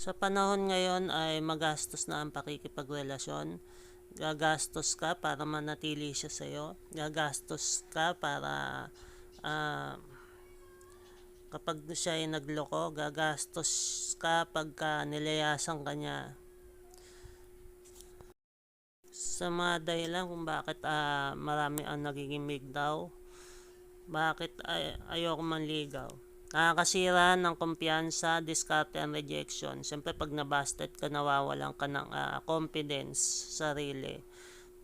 Sa panahon ngayon ay magastos na ang pakikipagrelasyon. Gagastos ka para manatili siya sa'yo. Gagastos ka para ah, kapag siya ay nagloko. Gagastos ka pagka nilayasan ka niya. Sa mga dahilan kung bakit marami ang nagiging migdaw. Bakit ayoko manligaw? Nakakasira ng kumpiyansa, diskarte, and rejection. Siyempre, pag nabasted ka, nawawalan ka ng confidence sa sarili.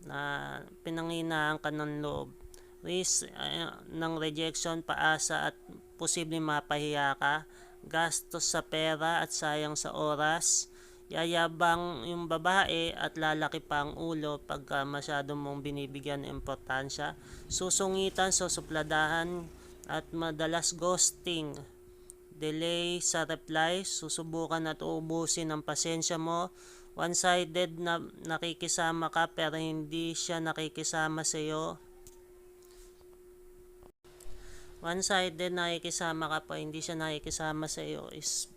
Na pinanghinaan ka ng loob. Risk ng rejection, paasa at posibleng mapahiya ka. Gastos sa pera at sayang sa oras. Yayabang yung babae at lalaki pa ang ulo pagka masyado mong binibigyan ng importansya. Susungitan, susupladahan at madalas ghosting. Delay sa reply, susubukan at uubusin ang pasensya mo. One-sided na nakikisama ka pero hindi siya nakikisama sa iyo. One-sided nakikisama ka pa hindi siya nakikisama sa iyo is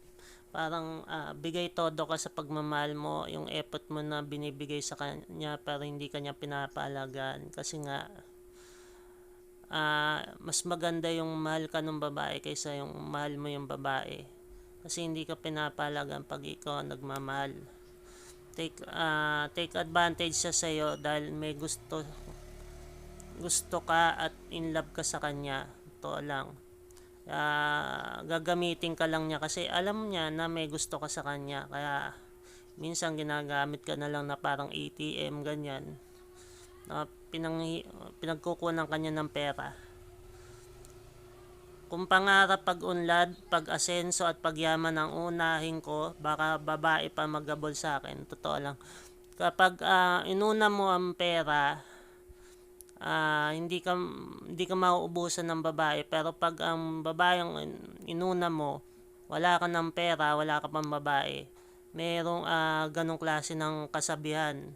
parang bigay todo ka sa pagmamahal mo, yung effort mo na binibigay sa kanya pero hindi kanya pinapahalagaan kasi nga mas maganda yung mahal ka ng babae kaysa yung mahal mo yung babae kasi hindi ka pinapahalagaan pag ikaw nagmamahal. Take advantage siya sa iyo dahil may gusto ka at in love ka sa kanya. Ito lang. Gagamitin ka lang niya kasi alam niya na may gusto ka sa kanya, kaya minsan ginagamit ka na lang na parang ATM ganyan, na pinagkukunan kanya ng pera. Kung pangarap, pag-unlad, pag-asenso at pagyaman ang unahin ko, baka babae pa magabol sa akin. Totoo lang, kapag inuna mo ang pera, hindi ka mauubusan ng babae, pero pag ang babae ang inuna mo, wala ka ng pera, wala ka pang babae, merong ganong klase ng kasabihan.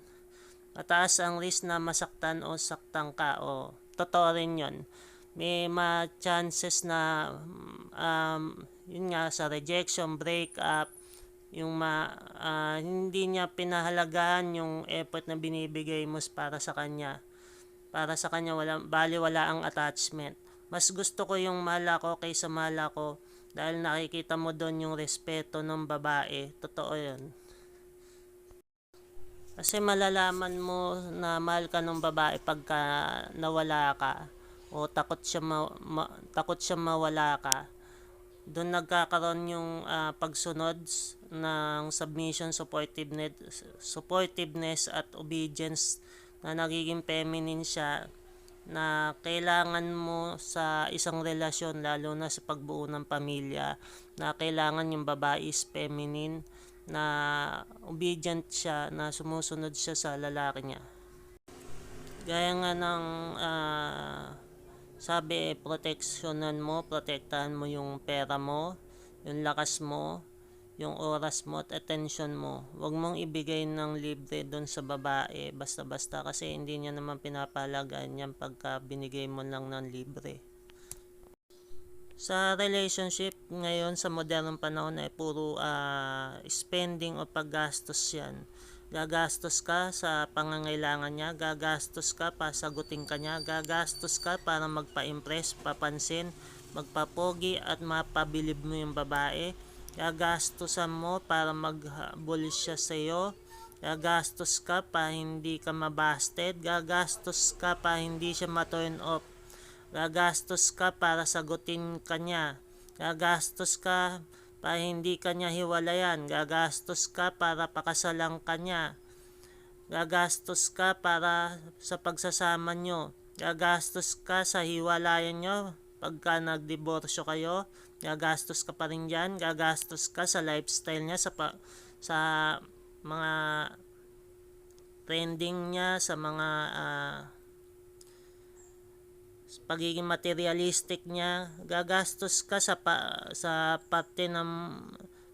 Mataas ang risk na masaktan o saktan ka. Totoo rin yun. May chances na yun nga, sa rejection, breakup, yung hindi niya pinahalagahan yung effort na binibigay mo para sa kanya. Para sa kanya wala ang attachment. Mas gusto ko yung mahal ako kaysa mahal ako dahil nakikita mo doon yung respeto ng babae. Totoo yun. Kasi malalaman mo na mahal ka ng babae pagka nawala ka o takot siya mawala ka. Doon nagkakaroon yung pagsunod ng submission, supportiveness at obedience na nagiging feminine siya na kailangan mo sa isang relasyon, lalo na sa pagbuo ng pamilya, na kailangan yung babae is feminine, na obedient siya, na sumusunod siya sa lalaki niya. Gaya nga ng sabi, protektahan mo yung pera mo, yung lakas mo, yung oras mo at attention mo. Huwag mong ibigay ng libre doon sa babae basta-basta kasi hindi niya naman pinapahalagaan yan pagka binigay mo lang ng libre. Sa relationship ngayon sa modernong panahon ay puro spending o paggastos yan. Gagastos ka sa pangangailangan niya, gagastos ka para sagutin ka niya, gagastos ka para magpa-impress, papansin, magpapogi at mapabilib mo yung babae. Gagastusan mo para maghabol siya sa iyo. Gagastos ka para hindi ka mabasted. Gagastos ka para hindi siya ma-turn off. Gagastos ka para sagutin ka niya. Gagastos ka para hindi ka niya hiwalayan. Gagastos ka para pakasalan ka niya. Gagastos ka para sa pagsasama nyo. Gagastos ka sa hiwalayan nyo pagka nagdiborsyo kayo. Gagastos ka pa rin dyan. Gagastos ka sa lifestyle niya, sa mga trending niya, sa mga pagiging materialistic niya. Gagastos ka sa parte ng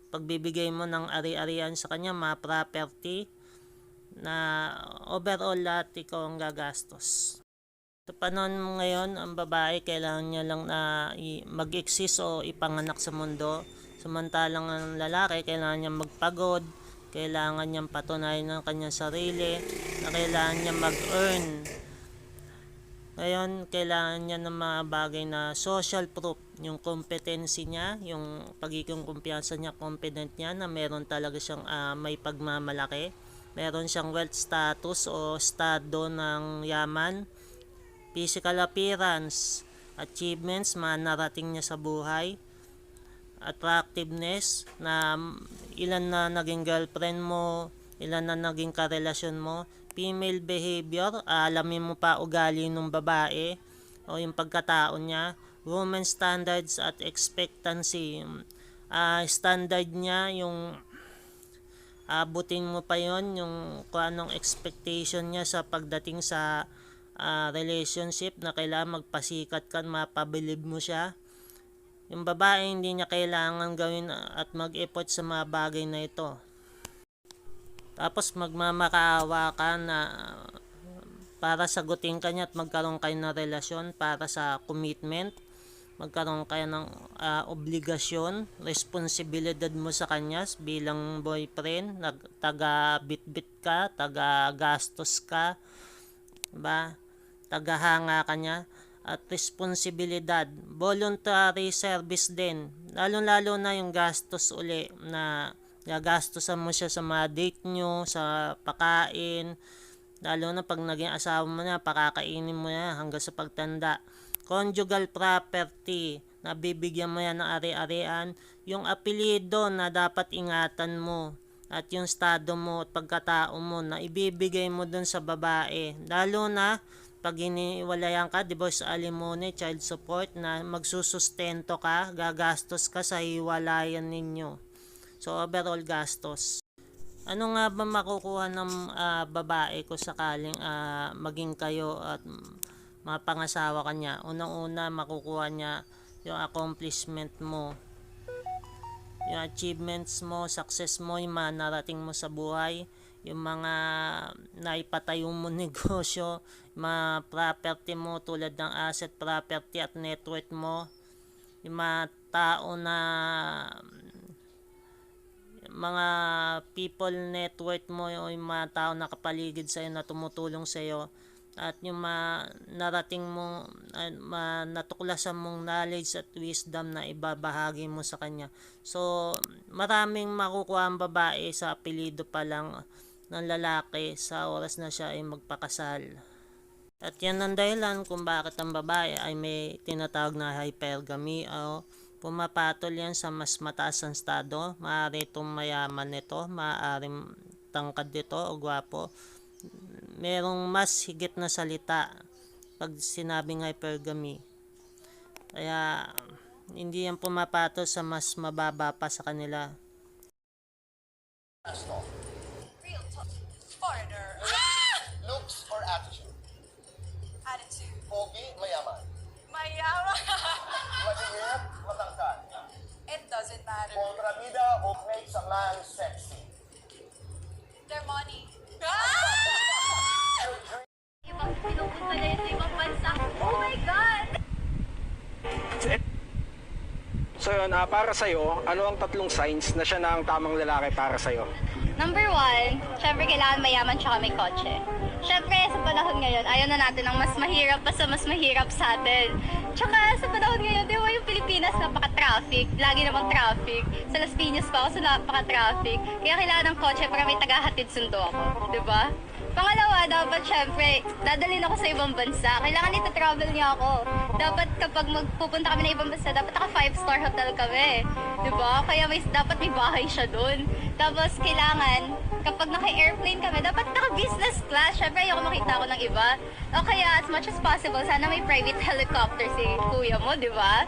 pagbibigay mo ng ari-arian sa kanya, mga property, na overall lahat ikaw ang gagastos. Sa panahon ngayon, ang babae kailangan niya lang na mag-exist o ipanganak sa mundo. Samantalang ang lalaki, kailangan niyang magpagod, kailangan niyang patunayan ng kanyang sarili, na kailangan niya mag-earn. Ngayon, kailangan niya ng mga bagay na social proof, yung competency niya, yung pagiging kumpiyansa niya, confident niya na meron talaga siyang may pagmamalaki, meron siyang wealth status o estado ng yaman, physical appearance, achievements, narating niya sa buhay, attractiveness, na ilan na naging girlfriend mo, ilan na naging karelasyon mo, female behavior, alamin mo pa ugali ng babae o yung pagkatao niya, woman standards at expectancy, standard niya, yung abutin mo pa yon, yung kung anong expectation niya sa pagdating sa relationship, na kailangan magpasikat ka, mapabilib mo siya. Yung babae, hindi niya kailangan gawin at mag-effort sa mga bagay na ito. Tapos magmamakaawa ka na para sagutin ka niya at magkaroon kayo ng relasyon, para sa commitment, magkaroon kayo ng obligasyon, responsibilidad mo sa kanya bilang boyfriend, taga-bitbit ka, taga-gastos ka, diba? Tagahanga ka niya, at responsibilidad, voluntary service din, lalo na yung gastos uli, na gagastosan mo siya sa mga date nyo, sa pakain, lalo na pag naging asawa mo na, pakakainin mo na hanggang sa pagtanda. Conjugal property, nabibigyan mo yan ng ari-arian, yung apelido na dapat ingatan mo, at yung estado mo at pagkatao mo na ibibigay mo dun sa babae, lalo na pag iniwalayan ka, divorce, alimony, child support, na magsusustento ka, gagastos ka sa hiwalayan ninyo. So, overall gastos. Ano nga ba makukuha ng babae kung sakaling maging kayo at mapangasawa ka niya? Unang-una, makukuha niya yung accomplishment mo, yung achievements mo, success mo, yung mga narating mo sa buhay, yung mga naipatayo mo negosyo, mga property mo tulad ng asset, property at net worth mo, yung mga tao na mga people network mo, yung mga tao na kapaligid sa'yo na tumutulong sa'yo, at yung narating mo, natuklasan mong knowledge at wisdom na ibabahagi mo sa kanya. So, maraming makukuha ang babae sa apelido pa lang ng lalaki sa oras na siya ay magpakasal. At yan ang dahilan kung bakit ang babae ay may tinatawag na hypergamy o pumapatol yan sa mas mataas ang estado. Maaari itong mayaman nito, maaaring tangkad dito o gwapo. Merong mas higit na salita pag sinabing hypergamy. Kaya hindi yan pumapatol sa mas mababa pa sa kanila. Foreigner. Looks or attitude? Attitude. Pogi, mayaman. Mayaman. Maliit, matangkad. It doesn't matter. Kontrabida o makes a man sexy. Their money. Ibang pinupunta na yun sa ibang bansa. Oh my God! So yun, para sa'yo, ano ang tatlong signs na siya na ang tamang lalaki para sa'yo? Number one, syempre kailangan mayaman tsaka may kotse. Syempre, sa panahon ngayon, ayaw na natin ng mas mahirap pa sa mas mahirap sa atin. Tsaka sa panahon ngayon, di ba yung Pilipinas, napaka-traffic. Lagi namang traffic. Sa Las Piñas pa ako, so napaka-traffic. Kaya kailangan ng kotse para may tagahatid sundo ako. Di ba? Pangalawa, dapat syempre, dadalhin ako sa ibang bansa. Kailangan ita-travel niya ako. Dapat kapag magpupunta kami na ibang bansa, dapat naka 5-star hotel kami. Diba? Kaya dapat may bahay siya dun. Tapos kailangan, kapag naka-airplane kami, dapat naka-business class. Syempre, ayoko makita ko ng iba. O kaya, as much as possible, sana may private helicopter si kuya mo, diba?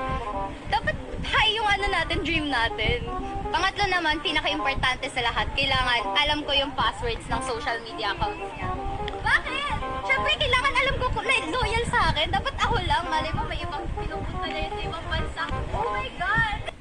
Dapat high yung natin, dream natin. Pangatlo naman, pinaka-importante sa lahat, kailangan alam ko yung passwords ng social media accounts niya. Bakit? Siyempre, kailangan alam ko kung loyal sa akin. Dapat ako lang. Malay mo, may ibang pinupunta na yun sa ibang bansa. Oh my God!